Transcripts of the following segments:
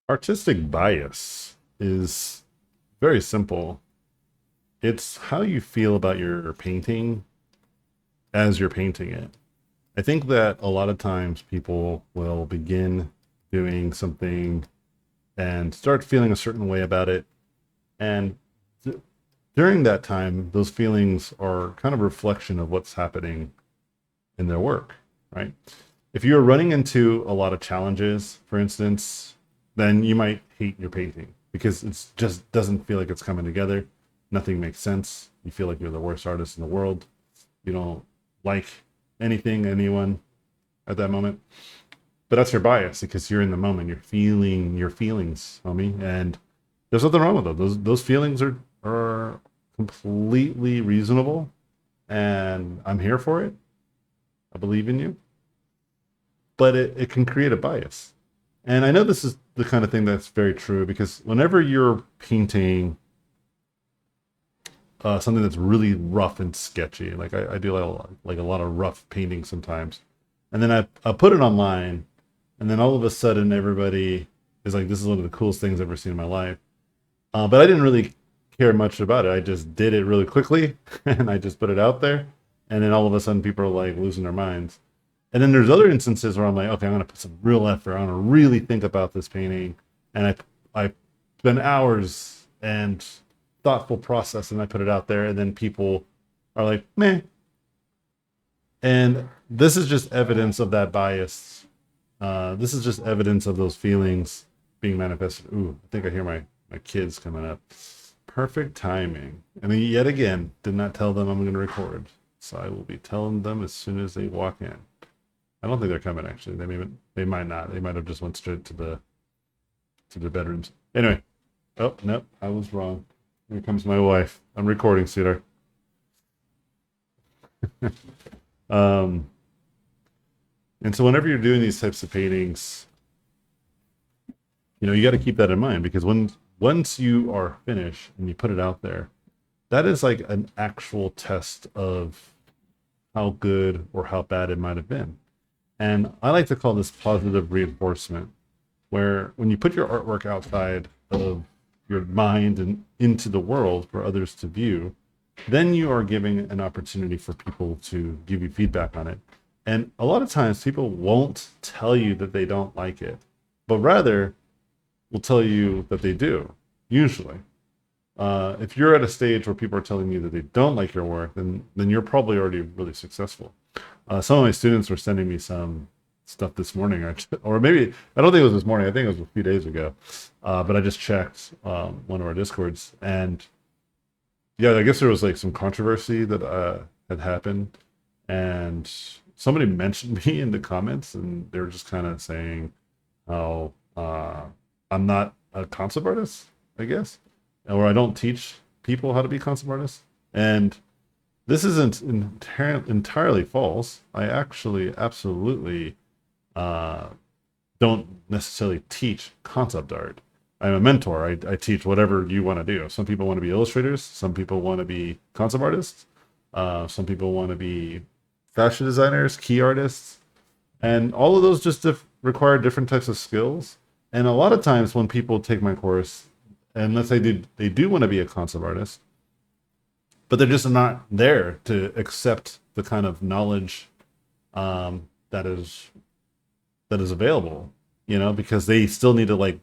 Artistic bias is very simple. It's how you feel about your painting as you're painting it. I think that a lot of times people will begin doing something and start feeling a certain way about it. And th- during that time, those feelings are kind of a reflection of what's happening in their work, right? If you're running into a lot of challenges, for instance, then you might hate your painting because it just doesn't feel like it's coming together. Nothing makes sense. You feel like you're the worst artist in the world. You don't like anything, anyone at that moment. But that's your bias because you're in the moment. You're feeling your feelings, homie. And there's nothing wrong with them. Those feelings are completely reasonable. And I'm here for it. I believe in you. But it can create a bias. And I know this is the kind of thing that's very true because whenever you're painting something that's really rough and sketchy, like I do like a lot of rough painting sometimes, and then I put it online, and then all of a sudden everybody is like, "This is one of the coolest things I've ever seen in my life." But I didn't really care much about it. I just did it really quickly, and I just put it out there, and then all of a sudden people are like losing their minds. And then there's other instances where I'm like, okay, I'm gonna put some real effort. I'm gonna really think about this painting, and I spend hours and thoughtful process, and I put it out there, and then people are like, meh. And this is just evidence of that bias. This is just evidence of those feelings being manifested. Ooh, I think I hear my kids coming up. Perfect timing. And then yet again, did not tell them I'm going to record, so I will be telling them as soon as they walk in. I don't think they're coming actually. They might not. They might have just went straight to the bedrooms. Anyway, oh nope, I was wrong. Here comes my wife. I'm recording, sweetheart. Um, and so whenever you're doing these types of paintings, you got to keep that in mind because once you are finished and you put it out there, that is like an actual test of how good or how bad it might have been. And I like to call this positive reinforcement, where when you put your artwork outside of your mind and into the world for others to view, then you are giving an opportunity for people to give you feedback on it. And a lot of times people won't tell you that they don't like it, but rather will tell you that they do, usually. If you're at a stage where people are telling you that they don't like your work, then you're probably already really successful. Some of my students were sending me some stuff this morning, or maybe I don't think it was this morning. I think it was a few days ago. But I just checked one of our discords, and yeah, I guess there was like some controversy that had happened, and somebody mentioned me in the comments, and they were just kind of saying how I'm not a concept artist, I guess, or I don't teach people how to be concept artists, and this isn't entirely false. I actually absolutely uh, don't necessarily teach concept art. I'm a mentor. I teach whatever you want to do. Some people want to be illustrators. Some people want to be concept artists. Some people want to be fashion designers, key artists, and all of those just require different types of skills. And a lot of times when people take my course, and let's say they do want to be a concept artist, but they're just not there to accept the kind of knowledge that is available, because they still need to like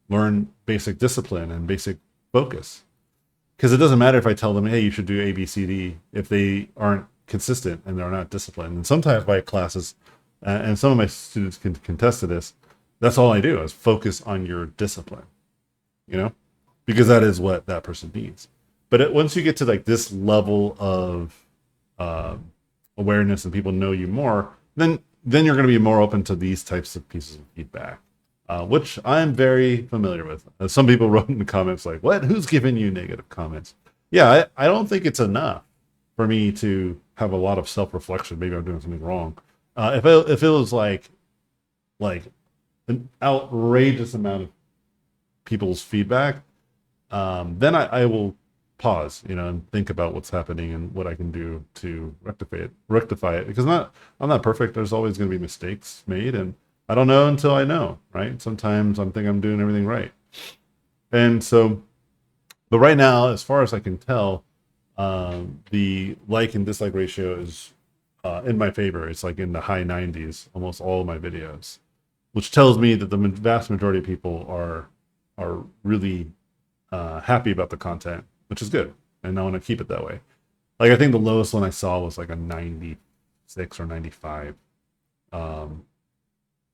learn basic discipline and basic focus. Because it doesn't matter if I tell them, hey, you should do A, B, C, D, if they aren't consistent and they're not disciplined. And sometimes my classes, and some of my students can contest to this, that's all I do is focus on your discipline, you know, because that is what that person needs. But once you get to like this level of um awareness and people know you more, then you're going to be more open to these types of pieces of feedback, which I'm very familiar with. Some people wrote in the comments like, "What? Who's giving you negative comments?" Yeah, I don't think it's enough for me to have a lot of self reflection. Maybe I'm doing something wrong. If it was like an outrageous amount of people's feedback, then I will pause, and think about what's happening and what I can do to rectify it. Because I'm not perfect. There's always going to be mistakes made, and I don't know until I know, right? Sometimes I'm thinking I'm doing everything right. And so, but right now, as far as I can tell, the like and dislike ratio is in my favor. It's like in the high 90s, almost all of my videos, which tells me that the vast majority of people are really happy about the content, which is good, and I want to keep it that way. Like I think the lowest one I saw was like a 96 or 95, um,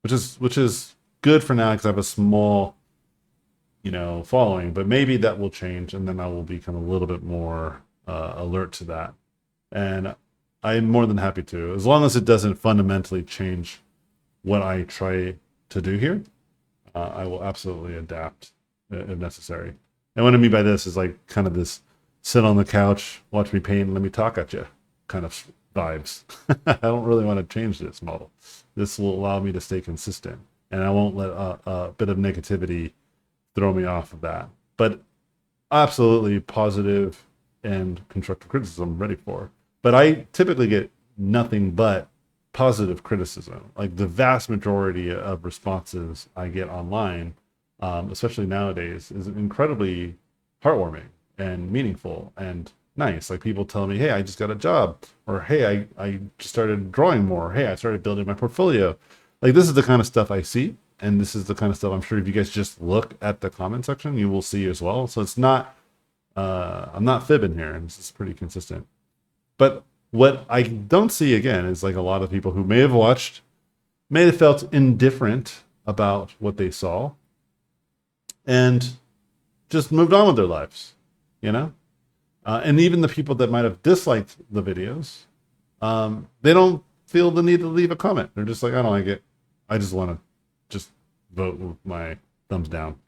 which is good for now because I have a small following, but maybe that will change, and then I will become a little bit more alert to that. And I'm more than happy to, as long as it doesn't fundamentally change what I try to do here. I will absolutely adapt if necessary. And what I mean by this is like kind of this sit on the couch, watch me paint, and let me talk at you kind of vibes. I don't really want to change this model. This will allow me to stay consistent, and I won't let a bit of negativity throw me off of that. But absolutely positive and constructive criticism I'm ready for. But I typically get nothing but positive criticism. Like the vast majority of responses I get online, especially nowadays, is incredibly heartwarming and meaningful and nice. Like people tell me, hey, I just got a job, or hey, I just started drawing more, or, hey, I started building my portfolio. Like this is the kind of stuff I see, and this is the kind of stuff I'm sure if you guys just look at the comment section, you will see as well. So it's not, I'm not fibbing here, and this is pretty consistent. But what I don't see again is like a lot of people who may have watched, may have felt indifferent about what they saw, and just moved on with their lives, you know? And even the people that might have disliked the videos, they don't feel the need to leave a comment. They're just like, I don't like it. I just want to just vote with my thumbs down.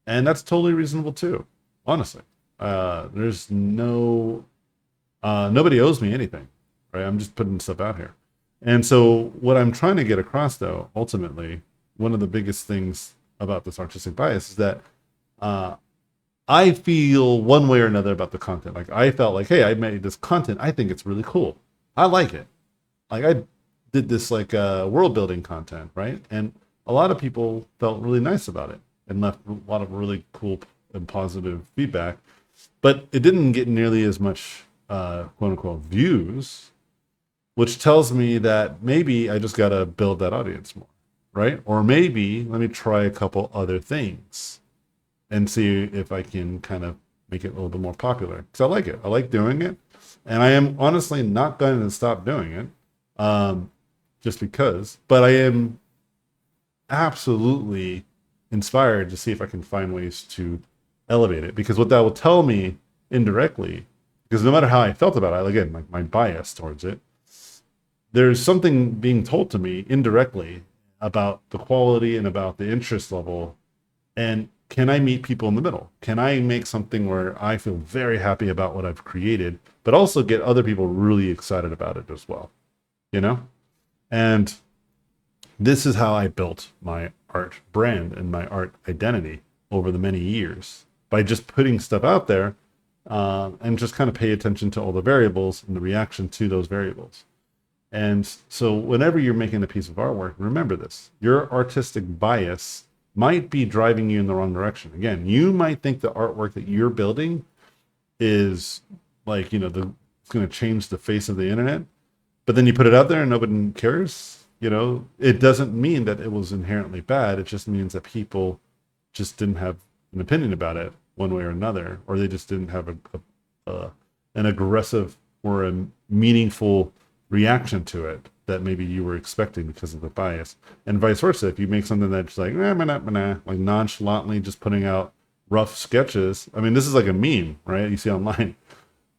And that's totally reasonable too, honestly. There's no, nobody owes me anything, right? I'm just putting stuff out here. And so what I'm trying to get across though, ultimately, one of the biggest things about this artistic bias is that I feel one way or another about the content. Like I felt like, hey, I made this content. I think it's really cool. I like it. Like I did this like world building content, right? And a lot of people felt really nice about it and left a lot of really cool and positive feedback. But it didn't get nearly as much quote unquote views, which tells me that maybe I just got to build that audience more, right? Or maybe let me try a couple other things and see if I can kind of make it a little bit more popular. Because I like it. I like doing it. And I am honestly not going to stop doing it just because. But I am absolutely inspired to see if I can find ways to elevate it. Because what that will tell me indirectly, because no matter how I felt about it, again, like my bias towards it, there's something being told to me indirectly about the quality and about the interest level. And can I meet people in the middle? Can I make something where I feel very happy about what I've created, but also get other people really excited about it as well? You know? And this is how I built my art brand and my art identity over the many years by just putting stuff out there and just kind of pay attention to all the variables and the reaction to those variables. And so whenever you're making a piece of artwork, remember this, your artistic bias might be driving you in the wrong direction. Again, you might think the artwork that you're building is like, it's going to change the face of the internet, but then you put it out there and nobody cares. It doesn't mean that it was inherently bad. It just means that people just didn't have an opinion about it one way or another, or they just didn't have an aggressive or a meaningful reaction to it that maybe you were expecting because of the bias, and vice versa. If you make something that's like like nonchalantly just putting out rough sketches, I mean, this is like a meme, right? You see online.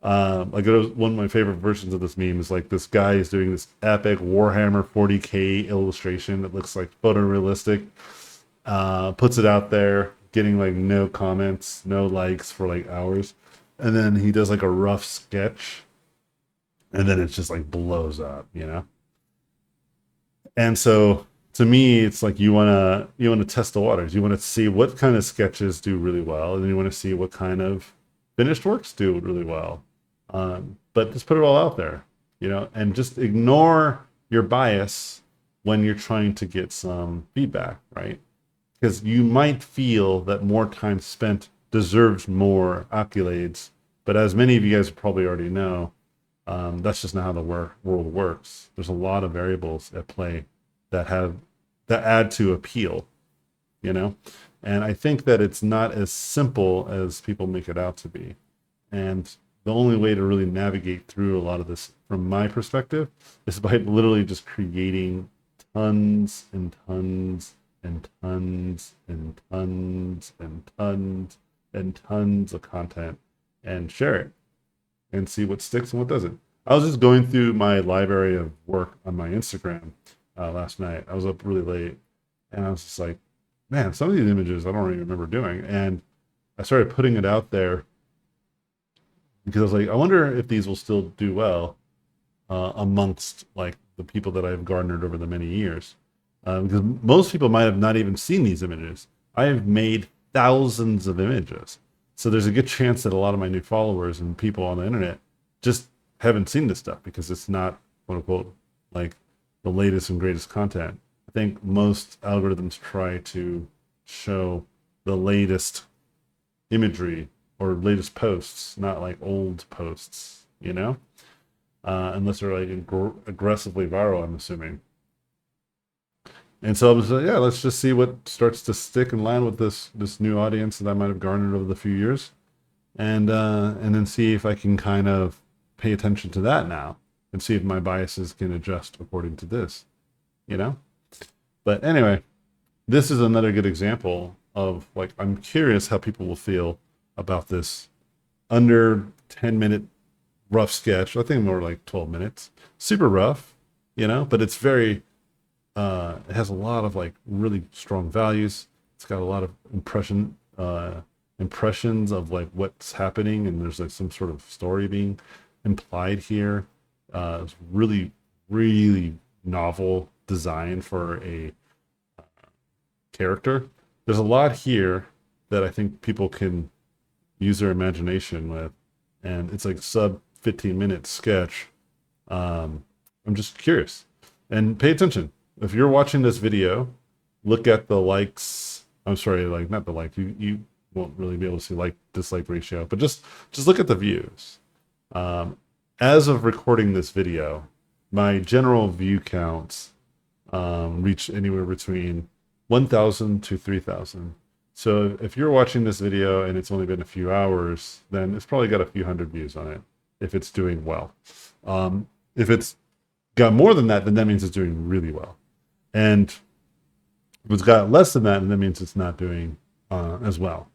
Like it was one of my favorite versions of this meme is like this guy is doing this epic Warhammer 40K illustration that looks like photorealistic, puts it out there, getting like no comments, no likes for like hours, and then he does like a rough sketch, and then it just like blows up, And so to me, it's like you want to test the waters. You want to see what kind of sketches do really well, and then you want to see what kind of finished works do really well. But just put it all out there, and just ignore your bias when you're trying to get some feedback, right? Because you might feel that more time spent deserves more accolades, but as many of you guys probably already know, that's just not how the world works. There's a lot of variables at play that add to appeal, you know? And I think that it's not as simple as people make it out to be. And the only way to really navigate through a lot of this, from my perspective, is by literally just creating tons and tons and tons and tons and tons and tons of content and share it and see what sticks and what doesn't. I was just going through my library of work on my Instagram last night. I was up really late and I was just like, man, some of these images I don't even remember doing. And I started putting it out there because I was like, I wonder if these will still do well amongst like the people that I've garnered over the many years. Because most people might have not even seen these images. I have made thousands of images. So there's a good chance that a lot of my new followers and people on the internet just haven't seen this stuff because it's not, quote unquote, like the latest and greatest content. I think most algorithms try to show the latest imagery or latest posts, not like old posts, you know? Unless they're like aggressively viral, I'm assuming. And so I was like, yeah, let's just see what starts to stick and land with this new audience that I might have garnered over the few years, and then see if I can kind of pay attention to that now and see if my biases can adjust according to this, you know. But anyway, this is another good example of like I'm curious how people will feel about this under 10-minute rough sketch. I think more like 12 minutes, super rough, you know, but it's very. It has a lot of like really strong values. It's got a lot of impressions of like what's happening, and there's like some sort of story being implied here. It's really, really novel design for a character. There's a lot here that I think people can use their imagination with, and it's like sub 15-minute sketch. I'm just curious, and pay attention. If you're watching this video, look at the likes. I'm sorry, like not the like. You won't really be able to see like dislike ratio, but just look at the views. As of recording this video, my general view counts reach anywhere between 1,000 to 3,000. So if you're watching this video and it's only been a few hours, then it's probably got a few hundred views on it if it's doing well. If it's got more than that, then that means it's doing really well. And if it's got less than that, then that means it's not doing as well.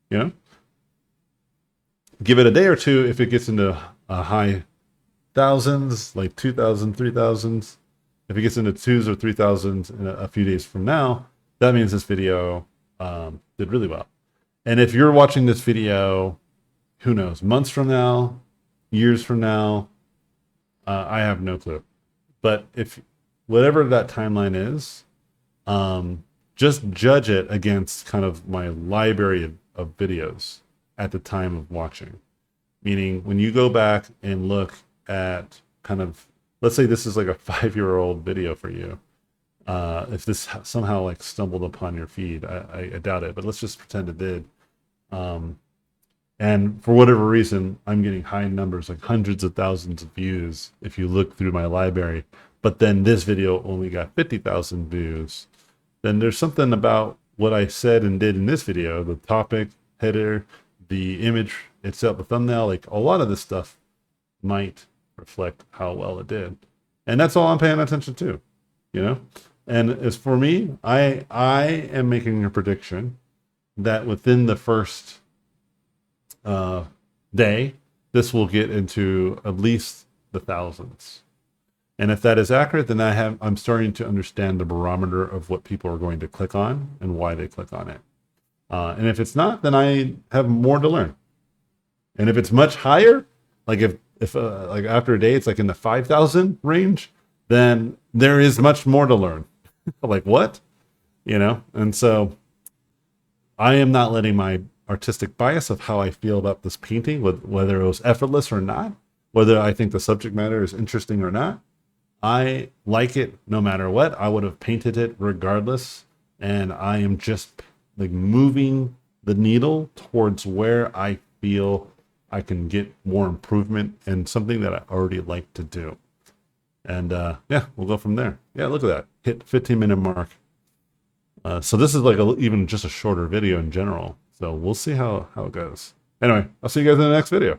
You know? Give it a day or two. If it gets into high thousands, like 2,000, 3,000, if it gets into 2s or 3,000 in a few days from now, that means this video did really well. And if you're watching this video, who knows, months from now, years from now, I have no clue. But if whatever that timeline is, just judge it against kind of my library of videos at the time of watching. Meaning when you go back and look at kind of, let's say this is like a 5-year-old video for you. If this somehow like stumbled upon your feed, I doubt it, but let's just pretend it did. And for whatever reason, I'm getting high numbers, like hundreds of thousands of views if you look through my library. But then this video only got 50,000 views. Then there's something about what I said and did in this video, the topic, header, the image itself, the thumbnail, like a lot of this stuff might reflect how well it did. And that's all I'm paying attention to, you know? And as for me, I am making a prediction that within the first day, this will get into at least the thousands. And if that is accurate, then I'm starting to understand the barometer of what people are going to click on and why they click on it. And if it's not, then I have more to learn. And if it's much higher, like if like after a day, it's like in the 5,000 range, then there is much more to learn. Like what? You know? And so I am not letting my artistic bias of how I feel about this painting, whether it was effortless or not, whether I think the subject matter is interesting or not, I like it no matter what. I would have painted it regardless. And I am just like moving the needle towards where I feel I can get more improvement and something that I already like to do. And yeah, we'll go from there. Yeah, look at that. Hit 15-minute mark. So this is like even just a shorter video in general. So we'll see how it goes. Anyway, I'll see you guys in the next video.